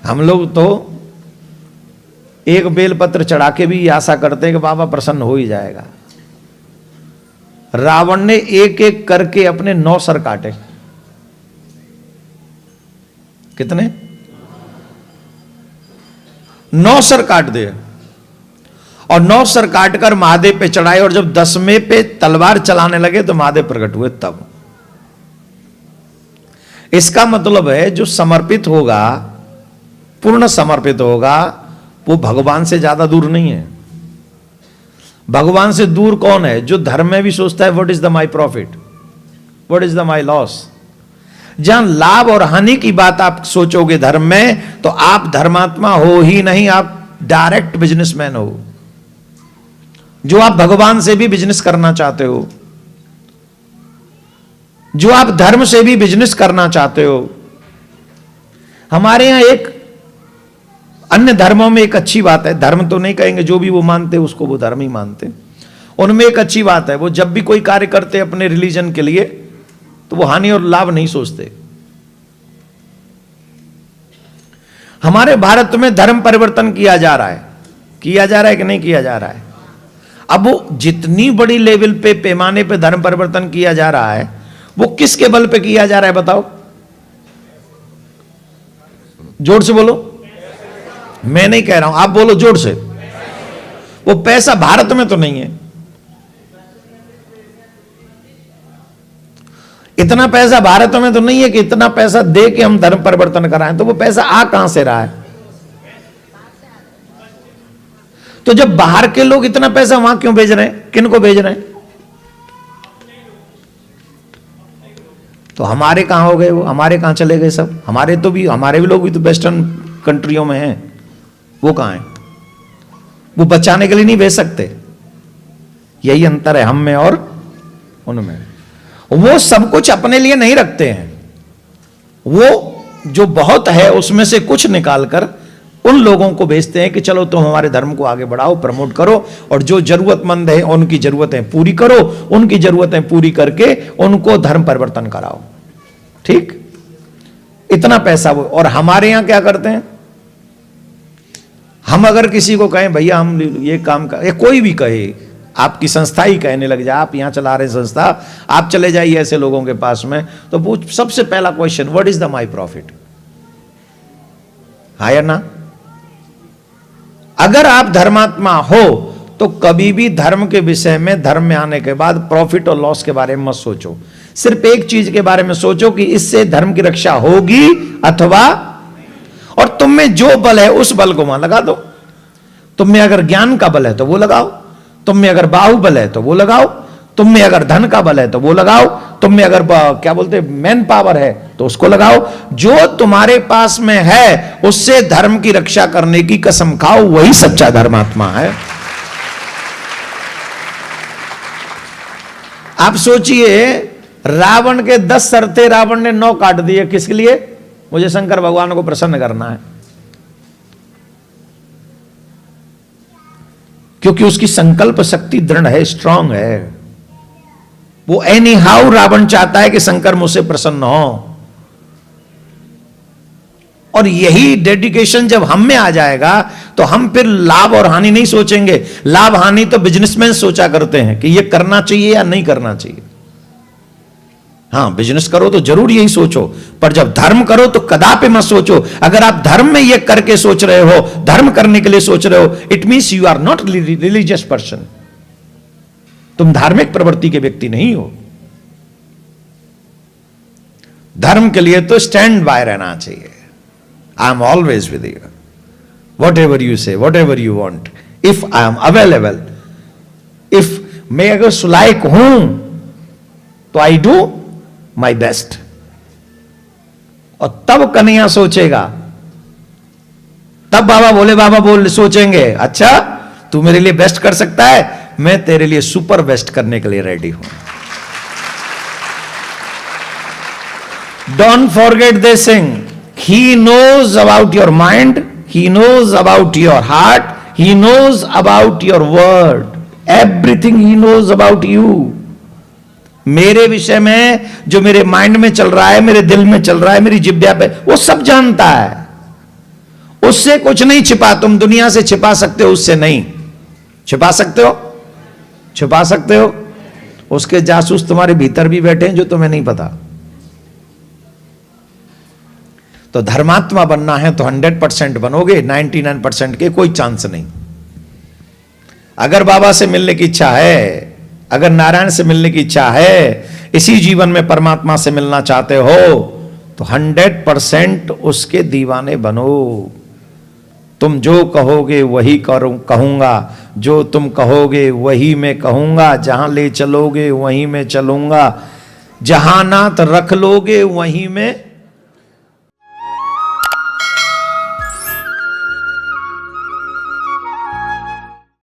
हम लोग तो एक बेलपत्र चढ़ा के भी आशा करते हैं कि बाबा प्रसन्न हो ही जाएगा। रावण ने एक एक करके अपने 9 सर काटे। कितने? 9 सर काट दिए और 9 सर काटकर महादेव पे चढ़ाए, और जब 10वें पे तलवार चलाने लगे तो महादेव प्रकट हुए। तब इसका मतलब है जो समर्पित होगा, पूर्ण समर्पित होगा, वो भगवान से ज्यादा दूर नहीं है। भगवान से दूर कौन है? जो धर्म में भी सोचता है what is the my profit, what is the my loss. जहां लाभ और हानि की बात आप सोचोगे धर्म में, तो आप धर्मात्मा हो ही नहीं, आप डायरेक्ट बिजनेसमैन हो। जो आप भगवान से भी बिजनेस करना चाहते हो, जो आप धर्म से भी बिजनेस करना चाहते हो। हमारे यहां एक अन्य धर्मों में एक अच्छी बात है, धर्म तो नहीं कहेंगे, जो भी वो मानते उसको वो धर्म ही मानते। उनमें एक अच्छी बात है, वो जब भी कोई कार्य करते अपने रिलीजन के लिए तो वो हानि और लाभ नहीं सोचते। हमारे भारत में धर्म परिवर्तन किया जा रहा है कि नहीं किया जा रहा है? अब वो जितनी बड़ी लेवल पे, पैमाने पे धर्म परिवर्तन किया जा रहा है, वो किसके बल पे किया जा रहा है बताओ? जोर से बोलो। मैं नहीं कह रहा हूं, आप बोलो जोर से। वो पैसा भारत में तो नहीं है, इतना पैसा भारत में तो नहीं है कि इतना पैसा दे के हम धर्म परिवर्तन कराएं। तो वो पैसा आ कहां से रहा है? तो जब बाहर के लोग इतना पैसा वहां क्यों भेज रहे हैं? किन को भेज रहे हैं? तो हमारे कहां हो गए वो? हमारे कहां चले गए सब? हमारे भी लोग भी तो वेस्टर्न कंट्रियों में हैं, वो कहां हैं? वो बचाने के लिए नहीं भेज सकते। यही अंतर है हम में और उनमें। वो सब कुछ अपने लिए नहीं रखते हैं, वो जो बहुत है उसमें से कुछ निकालकर उन लोगों को भेजते हैं कि चलो तुम हमारे धर्म को आगे बढ़ाओ, प्रमोट करो, और जो जरूरतमंद है उनकी जरूरतें पूरी करो, उनकी जरूरतें पूरी करके उनको धर्म परिवर्तन कराओ। ठीक, इतना पैसा वो। और हमारे यहां क्या करते हैं? हम अगर किसी को कहें भैया हम ये काम कर, या कोई भी कहे, आपकी संस्था ही कहने लग जाए, आप यहां चला रहे संस्था, आप चले जाइए ऐसे लोगों के पास में, तो वो सबसे पहला question, what is the my profit? हाँ या ना? अगर आप धर्मात्मा हो तो कभी भी धर्म के विषय में, धर्म में आने के बाद प्रॉफिट और लॉस के बारे में मत सोचो। सिर्फ एक चीज के बारे में सोचो कि इससे धर्म की रक्षा होगी अथवा, और तुम में जो बल है उस बल को वहां लगा दो। तुम में अगर ज्ञान का बल है तो वो लगाओ, तुम में अगर बाहुबल है तो वो लगाओ, तुम में अगर धन का बल है तो वो लगाओ, तुम में अगर क्या बोलते मैन पावर है तो उसको लगाओ। जो तुम्हारे पास में है उससे धर्म की रक्षा करने की कसम खाओ, वही सच्चा धर्मात्मा है। आप सोचिए, रावण के 10 सर थे, रावण ने 9 काट दिए। किसके लिए? मुझे शंकर भगवान को प्रसन्न करना है, क्योंकि उसकी संकल्प शक्ति दृढ़ है, स्ट्रांग है। वो एनी हाउ रावण चाहता है कि शंकर मुझसे प्रसन्न हो। और यही डेडिकेशन जब हम में आ जाएगा तो हम फिर लाभ और हानि नहीं सोचेंगे। लाभ हानि तो बिजनेसमैन सोचा करते हैं कि ये करना चाहिए या नहीं करना चाहिए। हाँ, बिजनेस करो तो जरूर यही सोचो, पर जब धर्म करो तो कदापि मत सोचो। अगर आप धर्म में ये करके सोच रहे हो, धर्म करने के लिए सोच रहे हो, it means you are not religious person. तुम धार्मिक प्रवृत्ति के व्यक्ति नहीं हो। धर्म के लिए तो स्टैंड बाय रहना चाहिए। I am always with you, whatever you say, whatever you want, if I am available, if मैं अगर सुलायक हूं तो आई डू माई बेस्ट। और तब कन्हैया सोचेगा, तब बाबा भोले बाबा बोल सोचेंगे, अच्छा तू मेरे लिए बेस्ट कर सकता है, मैं तेरे लिए सुपर बेस्ट करने के लिए रेडी हूं। Don't forget this thing, he knows about your mind, he knows about your heart, he knows about your word, everything he knows about you. मेरे विषय में जो मेरे माइंड में चल रहा है, मेरे दिल में चल रहा है, मेरी जिह्वा पे, वो सब जानता है। उससे कुछ नहीं छिपा। तुम दुनिया से छिपा सकते हो, उससे नहीं छिपा सकते हो। छिपा सकते हो? उसके जासूस तुम्हारे भीतर भी बैठे हैं जो तुम्हें नहीं पता। तो धर्मात्मा बनना है तो 100% बनोगे, 99% के कोई चांस नहीं। अगर बाबा से मिलने की इच्छा है, अगर नारायण से मिलने की इच्छा है, इसी जीवन में परमात्मा से मिलना चाहते हो, तो 100% उसके दीवाने बनो। तुम जो कहोगे वही कहूंगा, जो तुम कहोगे वही मैं कहूंगा, जहां ले चलोगे वहीं मैं चलूंगा, जहां नाथ रख लोगे वहीं मैं